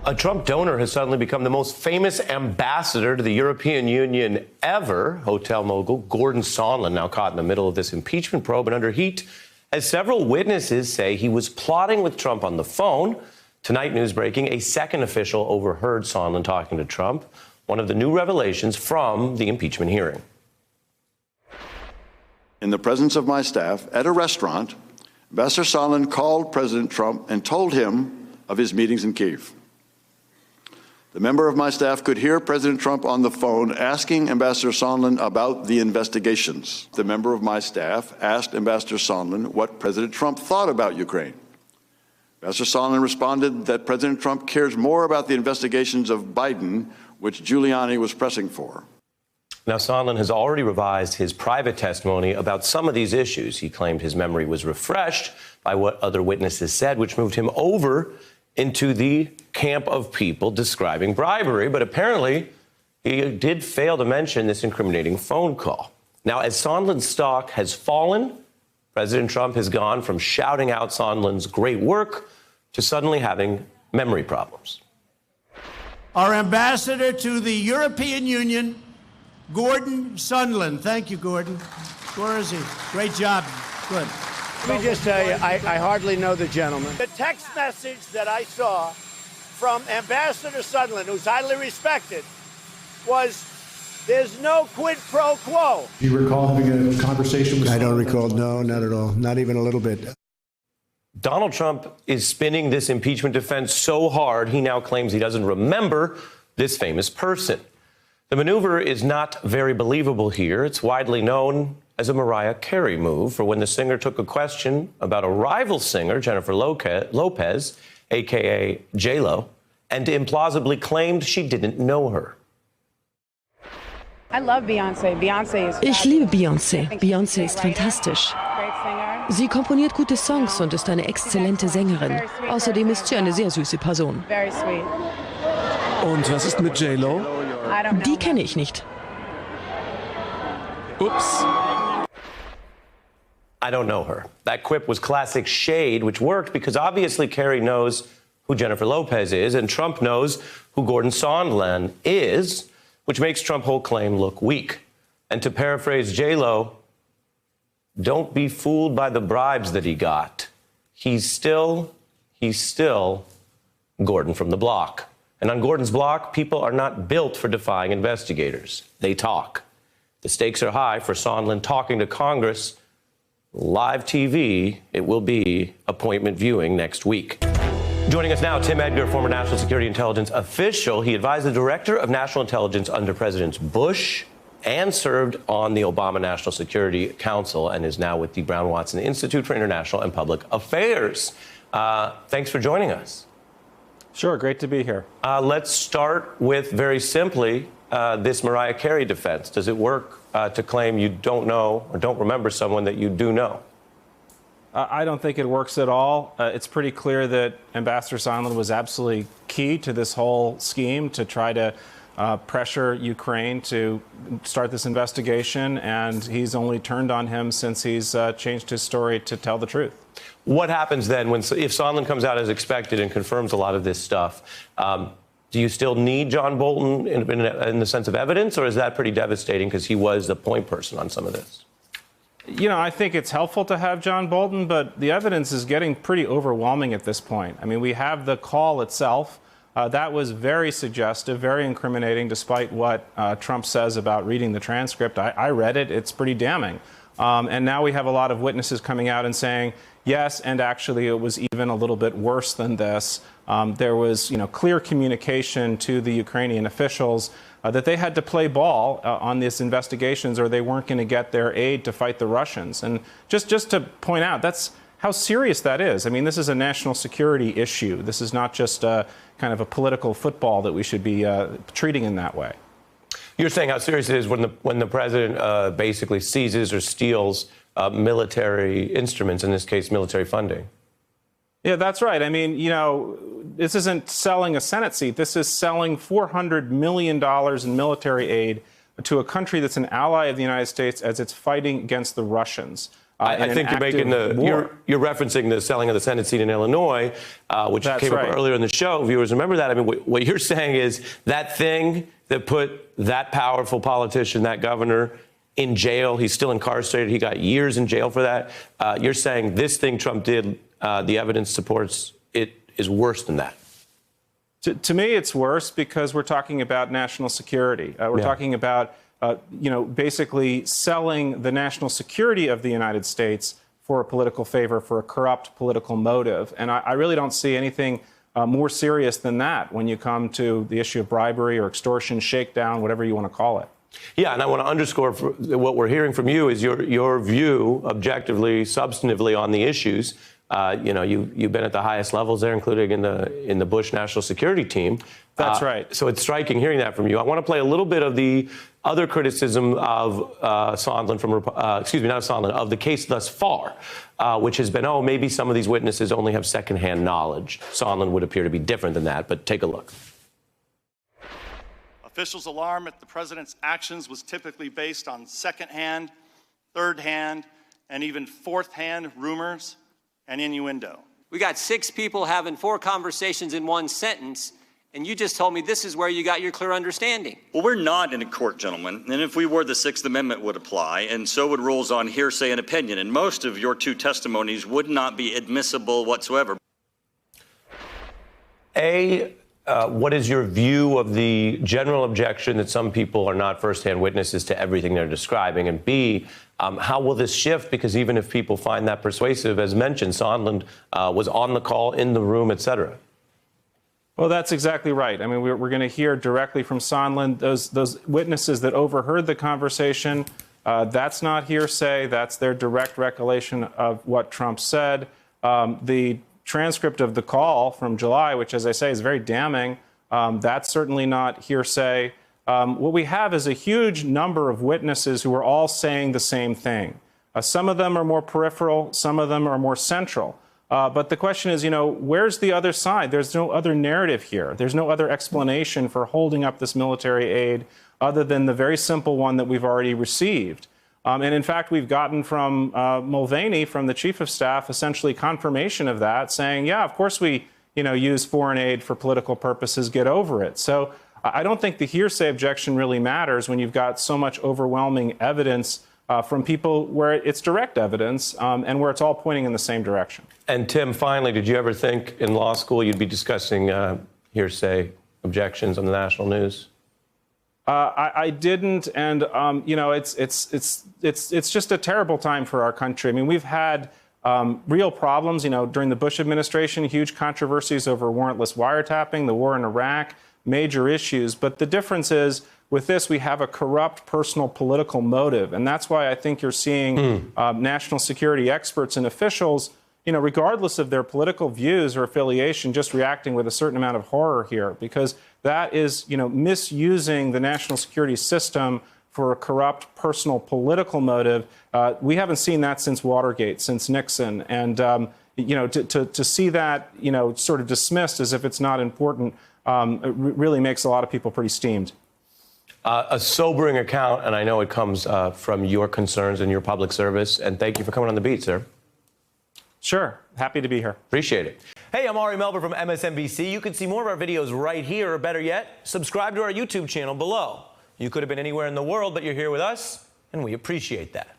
A Trump donor has suddenly become the most famous ambassador to the European Union ever. Hotel mogul Gordon Sondland now caught in the middle of this impeachment probe and under heat as several witnesses say he was plotting with Trump on the phone. Tonight, news breaking, a second official overheard Sonland talking to Trump, one of the new revelations from the impeachment hearing. In the presence of my staff at a restaurant, Ambassador Sonland called President Trump and told him of his meetings in Kyiv. The member of my staff could hear President Trump on the phone asking Ambassador Sonland about the investigations. The member of my staff asked Ambassador Sonland what President Trump thought about Ukraine. Ambassador Sonland responded that President Trump cares more about the investigations of Biden, which Giuliani was pressing for. Now, Sonland has already revised his private testimony about some of these issues. He claimed his memory was refreshed by what other witnesses said, which moved him over into the camp of people describing bribery. But apparently, he did fail to mention this incriminating phone call. Now, as Sondland's stock has fallen, President Trump has gone from shouting out Sondland's great work to suddenly having memory problems. Our ambassador to the European Union, Gordon Sondland. Thank you, Gordon. Where is he? Great job. Good. Let me just tell you, I hardly know the gentleman. The text message that I saw from Ambassador Sonland, who's highly respected, was there's no quid pro quo. Do you recall having a conversation with I don't recall. No, not at all. Not even a little bit. Donald Trump is spinning this impeachment defense so hard, he now claims he doesn't remember this famous person. The maneuver is not very believable here. It's widely known as a Mariah Carey move for when the singer took a question about a rival singer, Jennifer Lopez, a.k.a. J-Lo, and implausibly claimed she didn't know her. I love Beyoncé. Beyoncé is Ich liebe Beyoncé. Beyoncé ist fantastisch. Sie komponiert gute Songs und ist eine exzellente Sängerin. Außerdem ist sie eine sehr süße Person. Very sweet. Und was ist mit J-Lo? Die kenne ich nicht. Ups. I don't know her. That quip was classic shade, which worked because obviously Carey knows who Jennifer Lopez is, and Trump knows who Gordon Sondland is, which makes Trump's whole claim look weak. And to paraphrase J-Lo, don't be fooled by the bribes that he got. He's still Gordon from the block. And on Gordon's block, people are not built for defying investigators. They talk. The stakes are high for Sonland talking to Congress. Live TV, it will be appointment viewing next week. Joining us now, Tim Edgar, former National Security Intelligence official. He advised the Director of National Intelligence under Presidents Bush and served on the Obama National Security Council and is now with the Brown Watson Institute for International and Public Affairs. Thanks for joining us. Sure, great to be here. Let's start with, very simply, this Mariah Carey defense. Does it work to claim you don't know or don't remember someone that you do know? I don't think it works at all. It's pretty clear that Ambassador Sonland was absolutely key to this whole scheme to try to pressure Ukraine to start this investigation, and he's only turned on him since he's changed his story to tell the truth. What happens then if Sondland comes out as expected and confirms a lot of this stuff? Do you still need John Bolton in the sense of evidence, or is that pretty devastating because he was the point person on some of this? You know, I think it's helpful to have John Bolton, but the evidence is getting pretty overwhelming at this point. I mean, we have the call itself. That was very suggestive, very incriminating, despite what Trump says about reading the transcript. I read it. It's pretty damning. And now we have a lot of witnesses coming out and saying, yes, and actually it was even a little bit worse than this. There was, clear communication to the Ukrainian officials that they had to play ball on these investigations or they weren't going to get their aid to fight the Russians. And just to point out, that's how serious that is. I mean, this is a national security issue. This is not just kind of a political football that we should be treating in that way. You're saying how serious it is when the president basically seizes or steals military instruments, in this case, military funding. Yeah, that's right. I mean, this isn't selling a Senate seat. This is selling $400 million in military aid to a country that's an ally of the United States as it's fighting against the Russians. I think you're making you're referencing the selling of the Senate seat in Illinois, which came up earlier in the show. Viewers remember that. I mean, what you're saying is that thing that put that powerful politician, that governor, in jail. He's still incarcerated. He got years in jail for that. You're saying this thing Trump did, the evidence supports it is worse than that. To me, it's worse because we're talking about national security. We're talking about basically selling the national security of the United States for a political favor, for a corrupt political motive. And I really don't see anything more serious than that when you come to the issue of bribery or extortion, shakedown, whatever you want to call it. Yeah, and I want to underscore what we're hearing from you is your view, objectively, substantively, on the issues. You've been at the highest levels there, including in the Bush National Security Team. That's right. So it's striking hearing that from you. I want to play a little bit of the other criticism of Sondland of the case thus far, which has been, maybe some of these witnesses only have secondhand knowledge. Sonland would appear to be different than that, but take a look. Officials' alarm at the president's actions was typically based on second-hand, third-hand, and even fourth-hand rumors and innuendo. We got 6 people having 4 conversations in one sentence, and you just told me this is where you got your clear understanding. Well, we're not in a court, gentlemen, and if we were, the Sixth Amendment would apply, and so would rules on hearsay and opinion, and most of your 2 testimonies would not be admissible whatsoever. What is your view of the general objection that some people are not firsthand witnesses to everything they're describing? And B, how will this shift? Because even if people find that persuasive, as mentioned, Sondland was on the call, in the room, et cetera. Well, that's exactly right. I mean, we're going to hear directly from Sonland, those witnesses that overheard the conversation. That's not hearsay. That's their direct recollection of what Trump said. The transcript of the call from July, which, as I say, is very damning, that's certainly not hearsay. What we have is a huge number of witnesses who are all saying the same thing. Some of them are more peripheral. Some of them are more central. But the question is, where's the other side? There's no other narrative here. There's no other explanation for holding up this military aid other than the very simple one that we've already received. And in fact, we've gotten from Mulvaney, from the chief of staff, essentially confirmation of that, saying, yeah, of course we use foreign aid for political purposes, get over it. So I don't think the hearsay objection really matters when you've got so much overwhelming evidence from people where it's direct evidence and where it's all pointing in the same direction. And Tim, finally, did you ever think in law school you'd be discussing hearsay objections on the national news? I didn't, and it's just a terrible time for our country. I mean, we've had real problems. During the Bush administration, huge controversies over warrantless wiretapping, the war in Iraq, major issues. But the difference is, with this, we have a corrupt personal political motive, and that's why I think you're seeing national security experts and officials, regardless of their political views or affiliation, just reacting with a certain amount of horror here, because that is, misusing the national security system for a corrupt personal political motive. We haven't seen that since Watergate, since Nixon, and to see that sort of dismissed as if it's not important it really makes a lot of people pretty steamed. A sobering account, and I know it comes from your concerns and your public service. And thank you for coming on the beat, sir. Sure. Happy to be here. Appreciate it. Hey, I'm Ari Melber from MSNBC. You can see more of our videos right here, or better yet, subscribe to our YouTube channel below. You could have been anywhere in the world, but you're here with us, and we appreciate that.